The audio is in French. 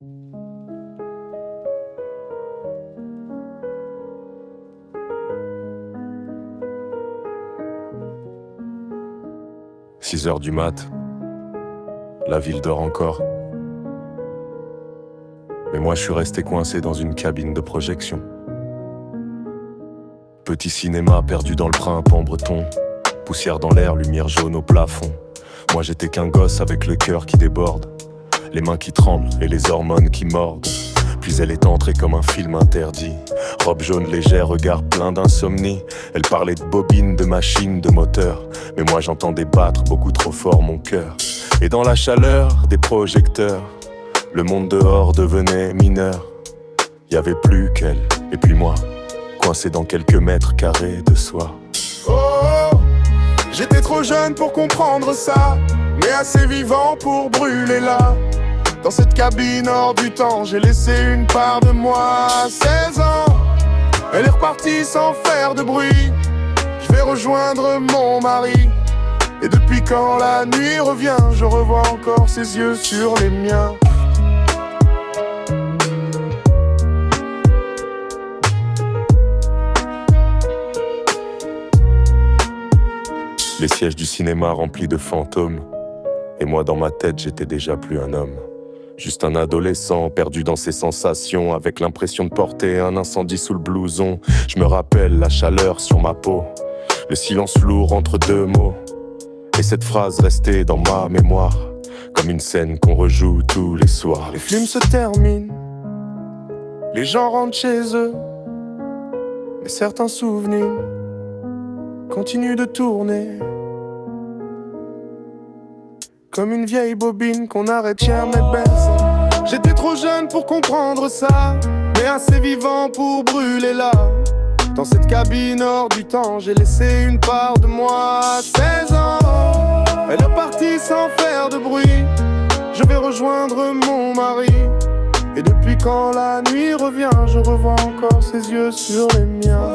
6 heures du mat, la ville dort encore. Mais moi je suis resté coincé dans une cabine de projection. Petit cinéma perdu dans le printemps breton. Poussière dans l'air, lumière jaune au plafond. Moi j'étais qu'un gosse avec le cœur qui déborde, les mains qui tremblent et les hormones qui mordent. Puis elle est entrée comme un film interdit. Robe jaune légère, regard plein d'insomnie. Elle parlait de bobines, de machines, de moteurs. Mais moi j'entendais battre beaucoup trop fort mon cœur. Et dans la chaleur des projecteurs, le monde dehors devenait mineur. Y avait plus qu'elle et puis moi, coincé dans quelques mètres carrés de soi. Oh, j'étais trop jeune pour comprendre ça, mais assez vivant pour brûler là. Dans cette cabine hors du temps, j'ai laissé une part de moi à 16 ans. Elle est repartie sans faire de bruit. Je vais rejoindre mon mari. Et depuis quand la nuit revient, je revois encore ses yeux sur les miens. Les sièges du cinéma remplis de fantômes. Et moi dans ma tête, j'étais déjà plus un homme. Juste un adolescent perdu dans ses sensations, avec l'impression de porter un incendie sous le blouson. Je me rappelle la chaleur sur ma peau, le silence lourd entre deux mots. Et cette phrase restée dans ma mémoire, comme une scène qu'on rejoue tous les soirs. Les films se terminent, les gens rentrent chez eux, mais certains souvenirs continuent de tourner. Comme une vieille bobine qu'on arrête jamais de baisser. J'étais trop jeune pour comprendre ça, mais assez vivant pour brûler là. Dans cette cabine hors du temps, j'ai laissé une part de moi à 16 ans. Elle est partie sans faire de bruit. Je vais rejoindre mon mari. Et depuis quand la nuit revient, je revois encore ses yeux sur les miens.